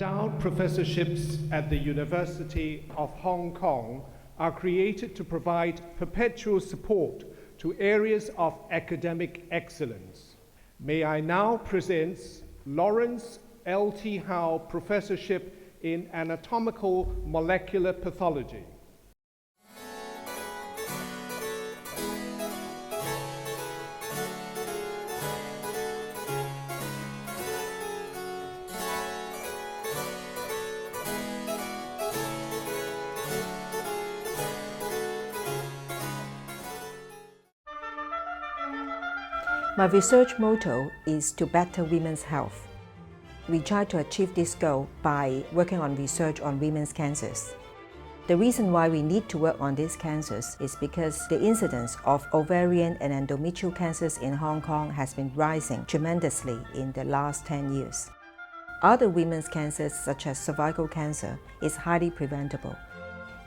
Endowed Professorships at the University of Hong Kong are created to provide perpetual support to areas of academic excellence. May I now present Lawrence L.T. Howe Professorship in Anatomical Molecular Pathology. My research motto is to better women's health. We try to achieve this goal by working on research on women's cancers. The reason why we need to work on these cancers is because the incidence of ovarian and endometrial cancers in Hong Kong has been rising tremendously in the last 10 years. Other women's cancers, such as cervical cancer, is highly preventable.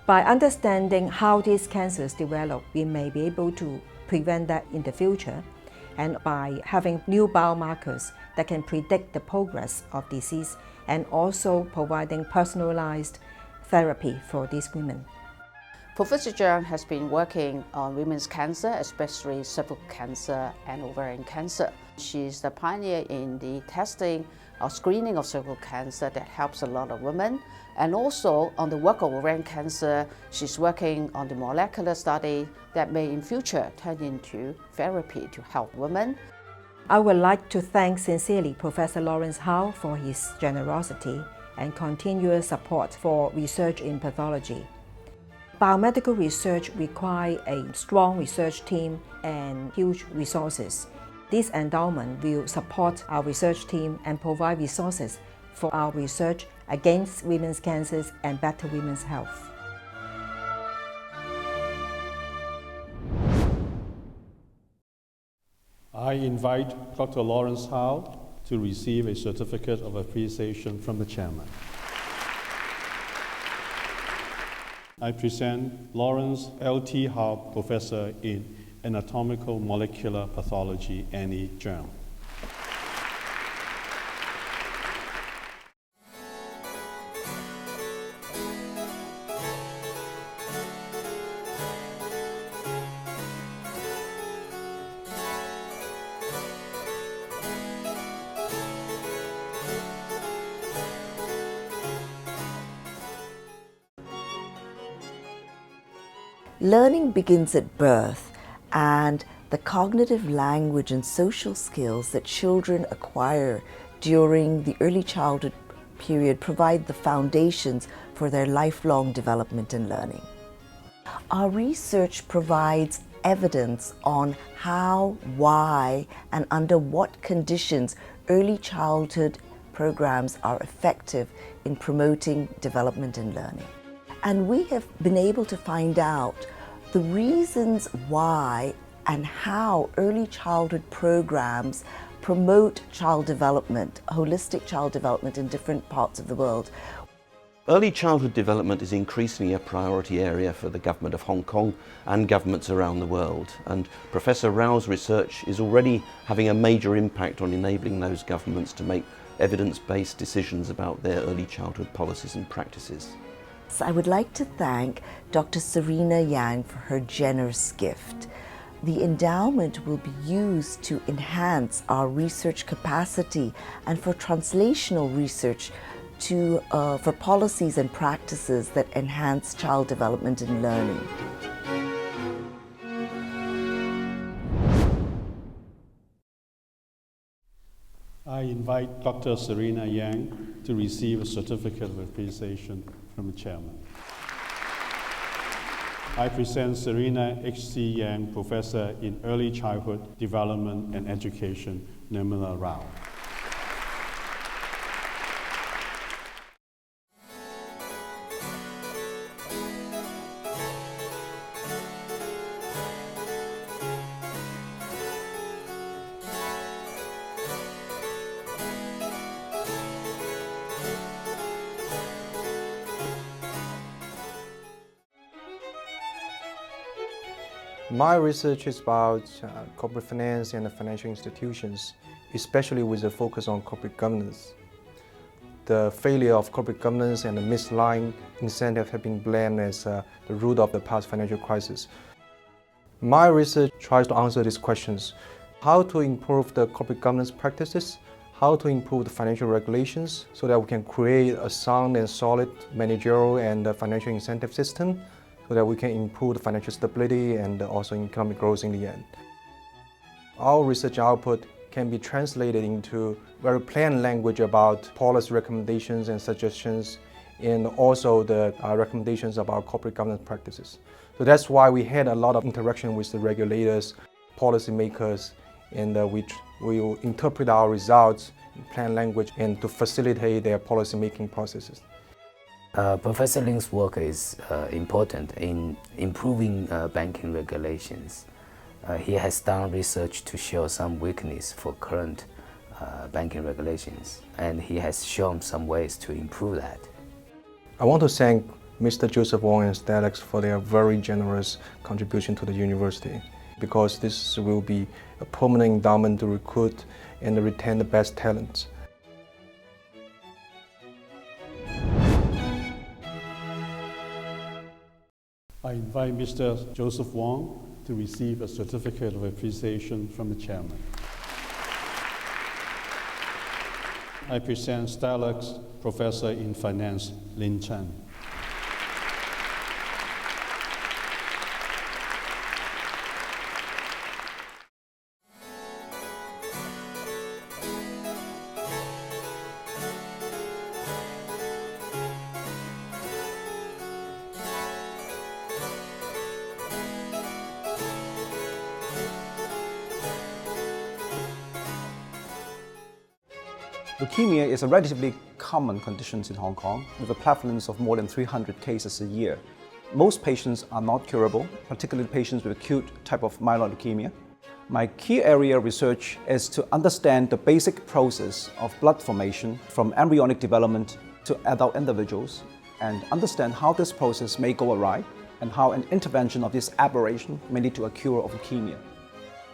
By understanding how these cancers develop, we may be able to prevent that in the future, and by having new biomarkers that can predict the progress of disease and also providing personalized therapy for these women. Professor Zhang has been working on women's cancer, especially cervical cancer and ovarian cancer. She's the pioneer in the testing or screening of cervical cancer that helps a lot of women. And also on the work of ovarian cancer, she's working on the molecular study that may in future turn into therapy to help women. I would like to thank sincerely Professor Lawrence Howe for his generosity and continuous support for research in pathology. Biomedical research requires a strong research team and huge resources. This endowment will support our research team and provide resources for our research against women's cancers and better women's health. I invite Dr. Lawrence Howe to receive a certificate of appreciation from the chairman. I present Lawrence L.T. Howe Professor in Anatomical Molecular Pathology, Annie Zhang. Learning begins at birth, and the cognitive language and social skills that children acquire during the early childhood period provide the foundations for their lifelong development and learning. Our research provides evidence on how, why, and under what conditions early childhood programs are effective in promoting development and learning. And we have been able to find out the reasons why and how early childhood programs promote child development, holistic child development in different parts of the world. Early childhood development is increasingly a priority area for the government of Hong Kong and governments around the world. And Professor Rao's research is already having a major impact on enabling those governments to make evidence-based decisions about their early childhood policies and practices. I would like to thank Dr. Serena Yang for her generous gift. The endowment will be used to enhance our research capacity and for translational research for policies and practices that enhance child development and learning. I invite Dr. Serena Yang to receive a certificate of appreciation from the chairman. I present Serena H.C. Yang, Professor in Early Childhood Development and Education, Nirmala Rao. My research is about corporate finance and financial institutions, especially with a focus on corporate governance. the failure of corporate governance and the misaligned incentive have been blamed as the root of the past financial crisis. My research tries to answer these questions: how to improve the corporate governance practices, how to improve the financial regulations so that we can create a sound and solid managerial and financial incentive system so that we can improve the financial stability and also economic growth in the end. Our research output can be translated into very plain language about policy recommendations and suggestions, and also the recommendations about corporate governance practices. So that's why we had a lot of interaction with the regulators, policymakers, and we will interpret our results in plain language and to facilitate their policy-making processes. Professor Ling's work is important in improving banking regulations. He has done research to show some weakness for current banking regulations, and he has shown some ways to improve that. I want to thank Mr. Joseph Wong and STELEX for their very generous contribution to the university, because this will be a permanent endowment to recruit and retain the best talents. I invite Mr. Joseph Wong to receive a certificate of appreciation from the chairman. I present STELEX Professor in Finance, Lin Chen. Leukemia is a relatively common condition in Hong Kong, with a prevalence of more than 300 cases a year. Most patients are not curable, particularly patients with acute type of myeloid leukemia. My key area of research is to understand the basic process of blood formation from embryonic development to adult individuals, and understand how this process may go awry and how an intervention of this aberration may lead to a cure of leukemia.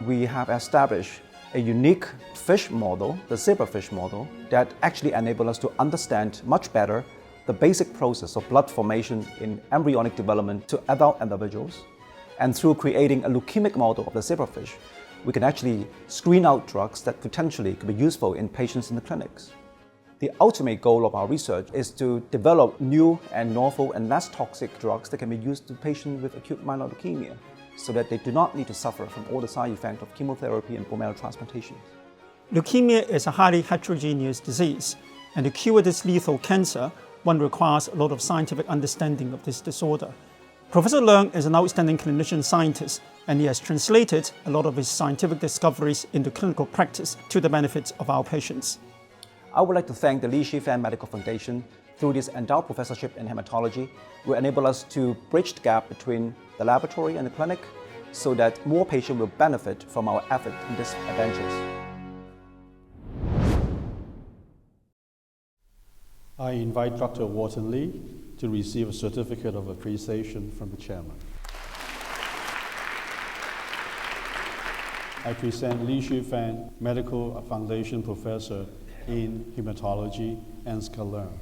We have established a unique fish model, the zebrafish model, that actually enables us to understand much better the basic process of blood formation in embryonic development to adult individuals. And through creating a leukemic model of the zebrafish, we can actually screen out drugs that potentially could be useful in patients in the clinics. The ultimate goal of our research is to develop new and novel and less toxic drugs that can be used in patients with acute myeloid leukemia, so that they do not need to suffer from all the side effects of chemotherapy and bone marrow transplantation. Leukemia is a highly heterogeneous disease, and to cure this lethal cancer, one requires a lot of scientific understanding of this disorder. Professor Leung is an outstanding clinician scientist, and he has translated a lot of his scientific discoveries into clinical practice to the benefit of our patients. I would like to thank the Li Shifan Medical Foundation. Through this endowed professorship in hematology, will enable us to bridge the gap between the laboratory and the clinic so that more patients will benefit from our effort in these adventures. I invite Dr. Wharton Lee to receive a certificate of appreciation from the chairman. I present Li Shifan Medical Foundation Professor in Hematology, Ansgar Leung.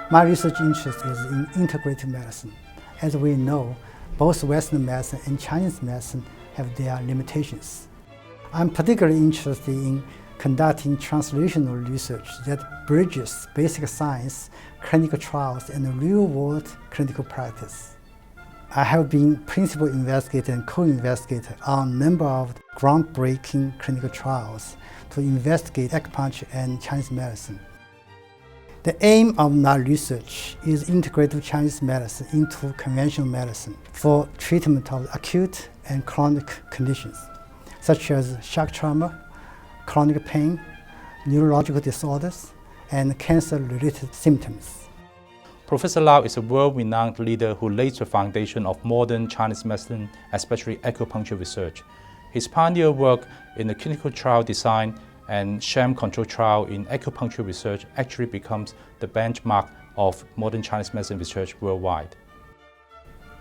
My research interest is in integrative medicine. As we know, both Western medicine and Chinese medicine have their limitations. I'm particularly interested in conducting translational research that bridges basic science, clinical trials, and real-world clinical practice. I have been principal investigator and co-investigator on a number of groundbreaking clinical trials to investigate acupuncture and Chinese medicine. The aim of my research is integrative Chinese medicine into conventional medicine for treatment of acute and chronic conditions, such as shock trauma, chronic pain, neurological disorders, and cancer-related symptoms. Professor Lau is a world-renowned leader who laid the foundation of modern Chinese medicine, especially acupuncture research. His pioneer work in the clinical trial design and sham control trial in acupuncture research actually becomes the benchmark of modern Chinese medicine research worldwide.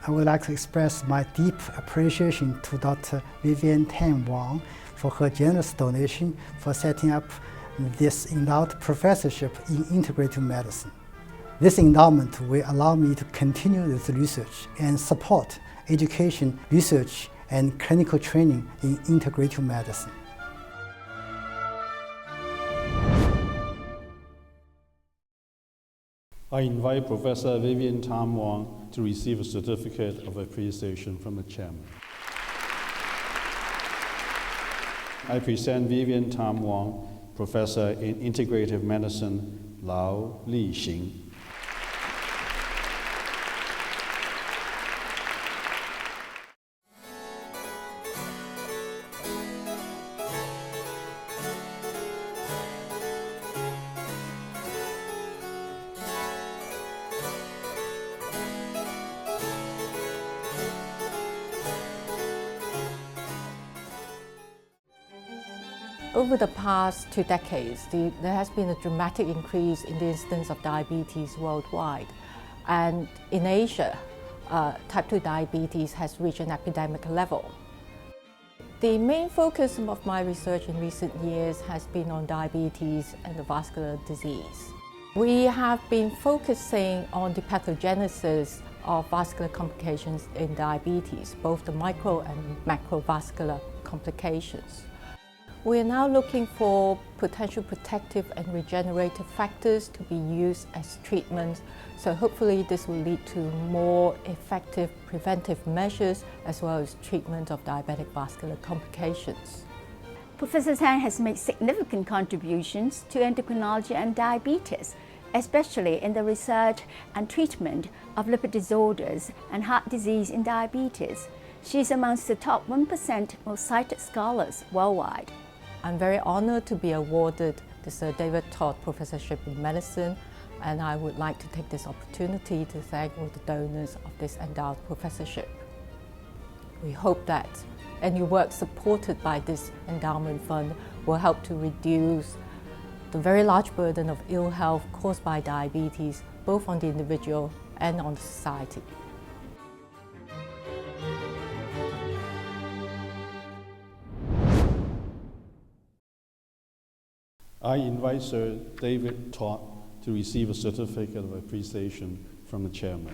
I would like to express my deep appreciation to Dr. Vivian Tan Wang for her generous donation for setting up this endowed professorship in integrative medicine. This endowment will allow me to continue this research and support education, research, and clinical training in integrative medicine. I invite Professor Vivian Tam Wang to receive a certificate of appreciation from the chairman. I present Vivian Tam Wang, Professor in Integrative Medicine, Lao Li Xing. Over the past 2 decades, there has been a dramatic increase in the incidence of diabetes worldwide. And in Asia, type 2 diabetes has reached an epidemic level. The main focus of my research in recent years has been on diabetes and the vascular disease. We have been focusing on the pathogenesis of vascular complications in diabetes, both the micro and macrovascular complications. We are now looking for potential protective and regenerative factors to be used as treatments, so hopefully this will lead to more effective preventive measures as well as treatment of diabetic vascular complications. Professor Tan has made significant contributions to endocrinology and diabetes, especially in the research and treatment of lipid disorders and heart disease in diabetes. She is amongst the top 1% most cited scholars worldwide. I'm very honored to be awarded the Sir David Todd Professorship in Medicine, and I would like to take this opportunity to thank all the donors of this Endowed Professorship. We hope that any work supported by this endowment fund will help to reduce the very large burden of ill health caused by diabetes, both on the individual and on society. I invite Sir David Todd to receive a certificate of appreciation from the chairman.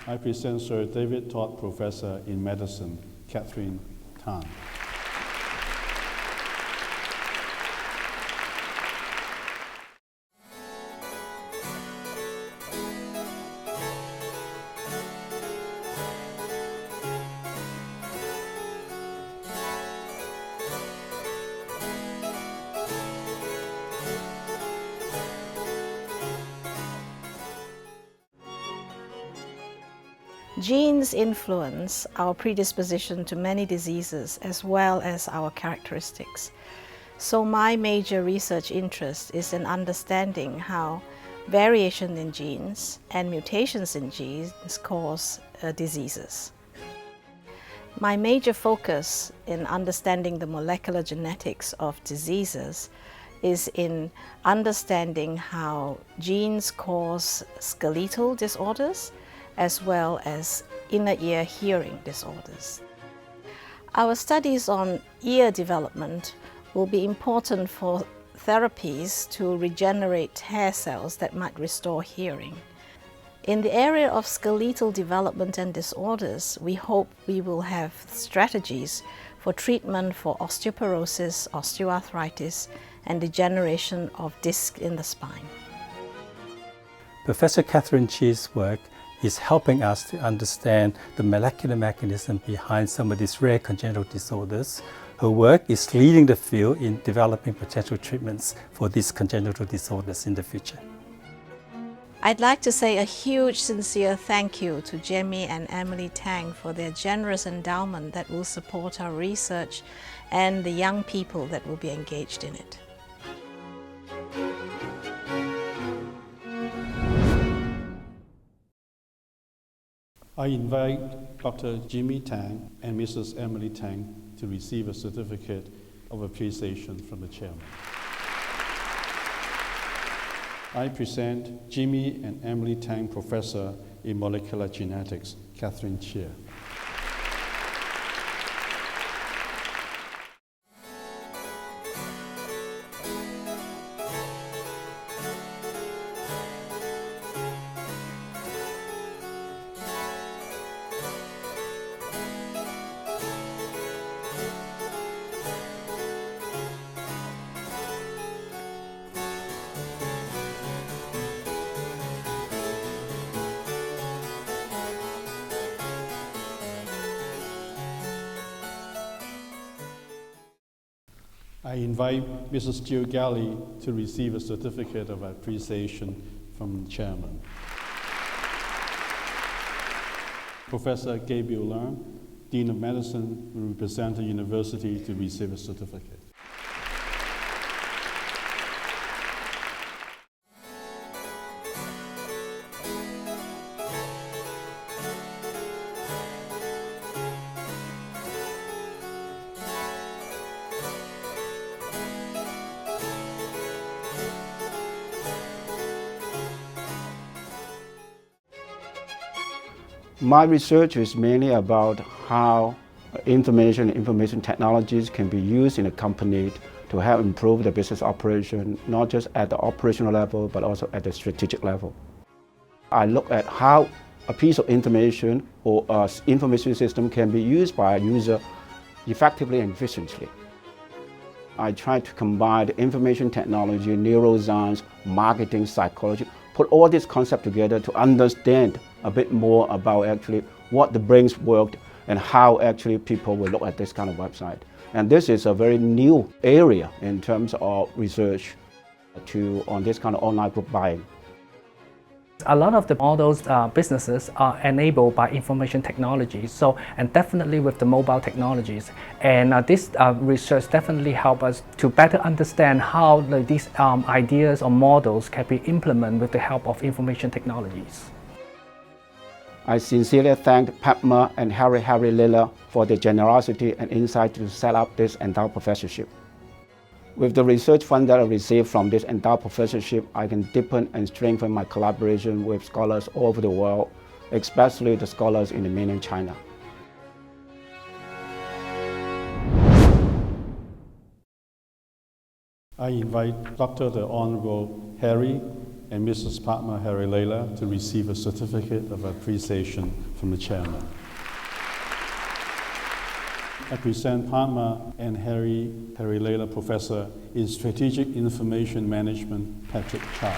I present Sir David Todd Professor in Medicine, Catherine Tan. Genes influence our predisposition to many diseases as well as our characteristics. So my major research interest is in understanding how variation in genes and mutations in genes cause diseases. My major focus in understanding the molecular genetics of diseases is in understanding how genes cause skeletal disorders as well as inner ear hearing disorders. Our studies on ear development will be important for therapies to regenerate hair cells that might restore hearing. In the area of skeletal development and disorders, we hope we will have strategies for treatment for osteoporosis, osteoarthritis, and degeneration of disc in the spine. Professor Catherine Chi's work is helping us to understand the molecular mechanism behind some of these rare congenital disorders. Her work is leading the field in developing potential treatments for these congenital disorders in the future. I'd like to say a huge sincere thank you to Jamie and Emily Tang for their generous endowment that will support our research and the young people that will be engaged in it. I invite Dr. Jimmy Tang and Mrs. Emily Tang to receive a certificate of appreciation from the chairman. I present Jimmy and Emily Tang Professor in Molecular Genetics, Catherine Chia. I invite Mrs. Jill Galley to receive a certificate of appreciation from the chairman. Professor Gabriel Leung, Dean of Medicine, will represent the university to receive a certificate. My research is mainly about how information technologies can be used in a company to help improve the business operation, not just at the operational level, but also at the strategic level. I look at how a piece of information or an information system can be used by a user effectively and efficiently. I try to combine the information technology, neuroscience, marketing, psychology, put all this concept together to understand a bit more about actually what the brains worked and how actually people will look at this kind of website. And this is a very new area in terms of research on this kind of online group buying. A lot of all those businesses are enabled by information technology, and definitely with the mobile technologies. And this research definitely helps us to better understand how these ideas or models can be implemented with the help of information technologies. I sincerely thank Padma and Harry Lilla for their generosity and insight to set up this endowed professorship. With the research fund that I received from this endowed professorship, I can deepen and strengthen my collaboration with scholars all over the world, especially the scholars in the mainland China. I invite Dr. the Honorable Harry and Mrs. Padma Harry Lilla to receive a certificate of appreciation from the chairman. I present Padma and Harry Lilla Professor in Strategic Information Management, Patrick Chow.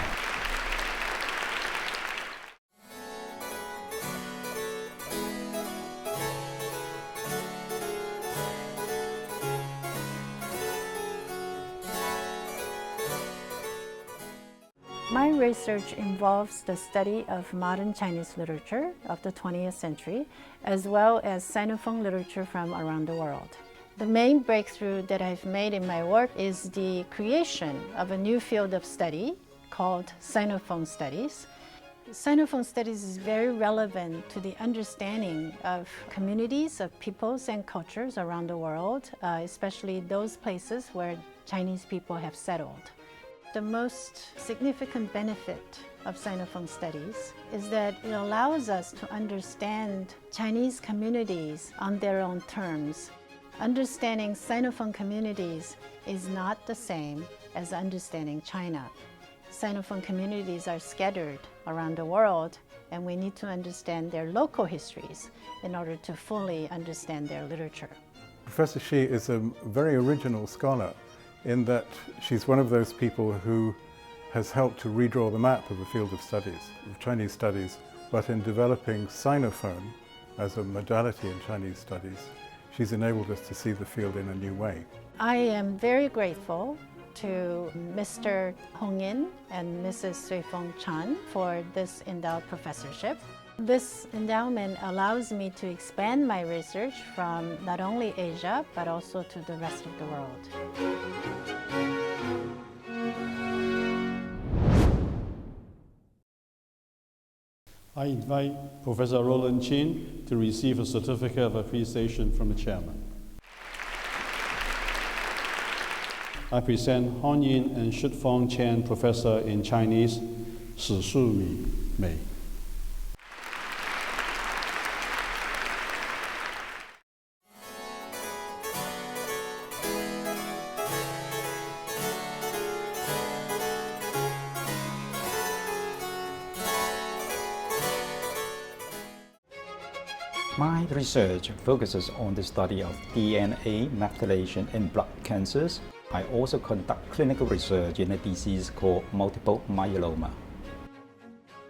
My research involves the study of modern Chinese literature of the 20th century, as well as Sinophone literature from around the world. The main breakthrough that I've made in my work is the creation of a new field of study called Sinophone studies. Sinophone studies is very relevant to the understanding of communities, of peoples and cultures around the world, especially those places where Chinese people have settled. The most significant benefit of Sinophone studies is that it allows us to understand Chinese communities on their own terms. Understanding Sinophone communities is not the same as understanding China. Sinophone communities are scattered around the world, and we need to understand their local histories in order to fully understand their literature. Professor Shi is a very original scholar in that she's one of those people who has helped to redraw the map of the field of studies, of Chinese studies, but in developing Sinophone as a modality in Chinese studies, she's enabled us to see the field in a new way. I am very grateful to Mr. Hong Yin and Mrs. Suifeng Chan for this endowed professorship. This endowment allows me to expand my research from not only Asia, but also to the rest of the world. I invite Professor Roland Chin to receive a certificate of appreciation from the chairman. I present Hong Yin and Shufeng Chen Professor in Chinese, Shi Shu Mi Mei. My research focuses on the study of DNA methylation in blood cancers. I also conduct clinical research in a disease called multiple myeloma.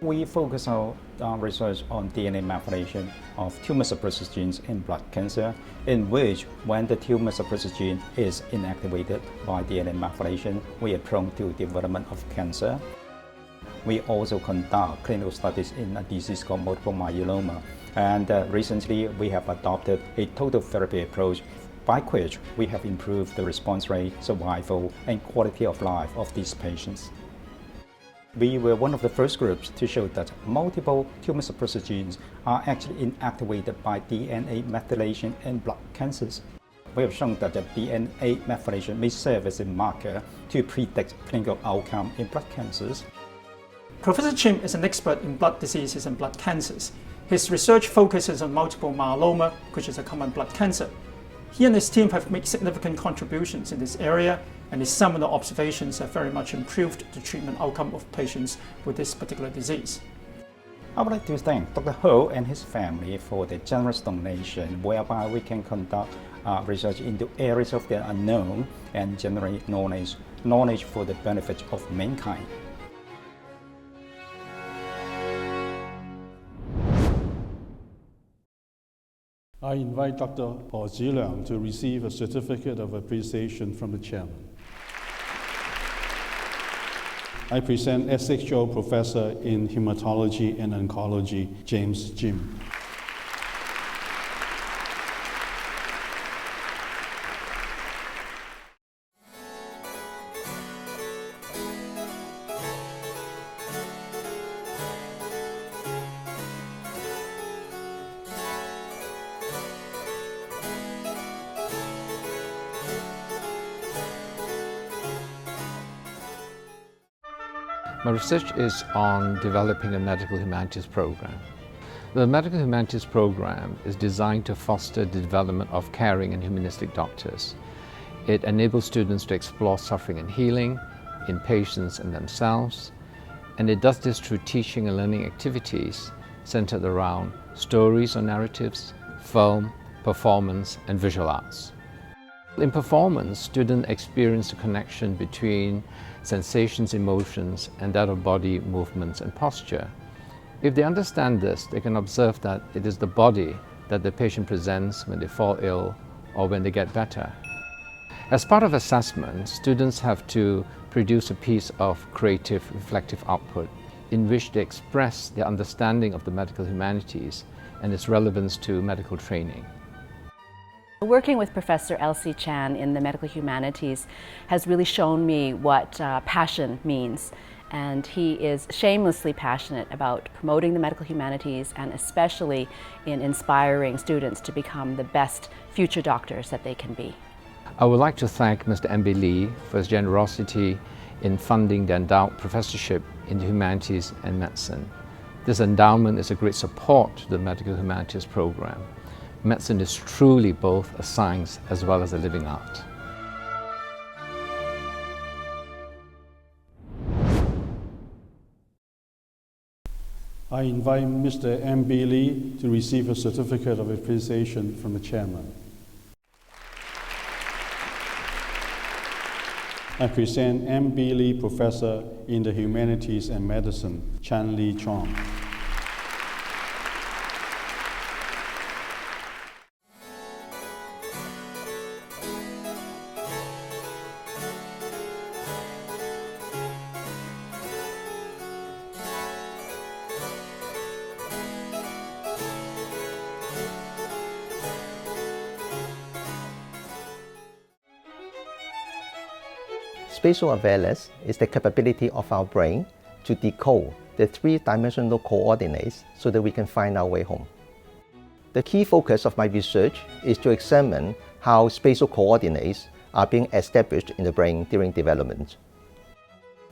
We focus our research on DNA methylation of tumor suppressor genes in blood cancer, in which when the tumor suppressor gene is inactivated by DNA methylation, we are prone to development of cancer. We also conduct clinical studies in a disease called multiple myeloma. And recently, we have adopted a total therapy approach by which we have improved the response rate, survival, and quality of life of these patients. We were one of the first groups to show that multiple tumor suppressor genes are actually inactivated by DNA methylation in blood cancers. We have shown that the DNA methylation may serve as a marker to predict clinical outcome in blood cancers. Professor Chin is an expert in blood diseases and blood cancers. His research focuses on multiple myeloma, which is a common blood cancer. He and his team have made significant contributions in this area, and his seminal observations have very much improved the treatment outcome of patients with this particular disease. I would like to thank Dr. Ho and his family for their generous donation, whereby we can conduct research into areas of the unknown and generate knowledge for the benefit of mankind. I invite Dr. Ho Ziliang to receive a certificate of appreciation from the chairman. I present HKU Professor in Hematology and Oncology, James Jim. My research is on developing a medical humanities program. The medical humanities program is designed to foster the development of caring and humanistic doctors. It enables students to explore suffering and healing in patients and themselves, and it does this through teaching and learning activities centered around stories or narratives, film, performance, and visual arts. In performance, students experience a connection between sensations, emotions, and that of body movements and posture. If they understand this, they can observe that it is the body that the patient presents when they fall ill or when they get better. As part of assessment, students have to produce a piece of creative, reflective output in which they express their understanding of the medical humanities and its relevance to medical training. Working with Professor Elsie Chan in the medical humanities has really shown me what passion means, and he is shamelessly passionate about promoting the medical humanities and especially in inspiring students to become the best future doctors that they can be. I would like to thank Mr. M.B. Lee for his generosity in funding the Endowed Professorship in the Humanities and Medicine. This endowment is a great support to the medical humanities program. Medicine is truly both a science as well as a living art. I invite Mr. M.B. Lee to receive a certificate of appreciation from the chairman. I present M.B. Lee Professor in the Humanities and Medicine, Chan Lee Chong. Spatial awareness is the capability of our brain to decode the three-dimensional coordinates so that we can find our way home. The key focus of my research is to examine how spatial coordinates are being established in the brain during development.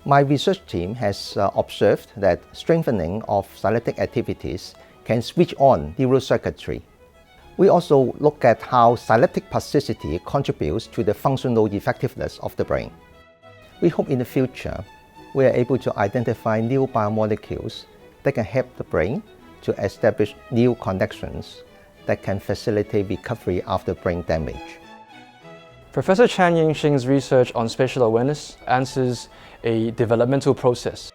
My research team has observed that strengthening of synaptic activities can switch on neural circuitry. We also look at how synaptic plasticity contributes to the functional effectiveness of the brain. We hope in the future we are able to identify new biomolecules that can help the brain to establish new connections that can facilitate recovery after brain damage. Professor Chan Yingxing's research on spatial awareness answers a developmental process.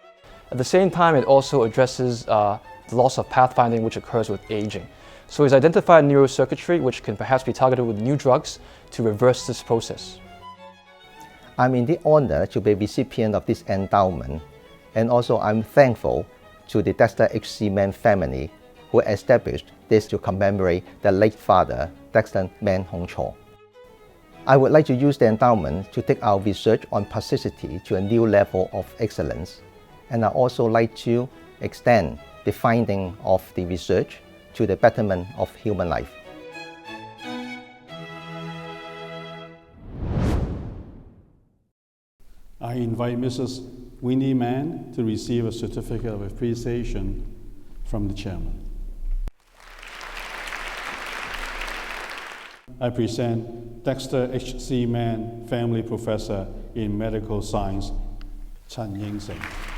At the same time, it also addresses the loss of pathfinding which occurs with aging. So he's identified neurocircuitry which can perhaps be targeted with new drugs to reverse this process. I'm indeed honored to be a recipient of this endowment, and also I'm thankful to the Dexter H.C. Mann family who established this to commemorate their late father, Dexter Mann Hong Cho. I would like to use the endowment to take our research on plasticity to a new level of excellence, and I also like to extend the finding of the research to the betterment of human life. I invite Mrs. Winnie Mann to receive a certificate of appreciation from the chairman. I present Dexter H.C. Mann, Family Professor in Medical Science, Chan Yingxing.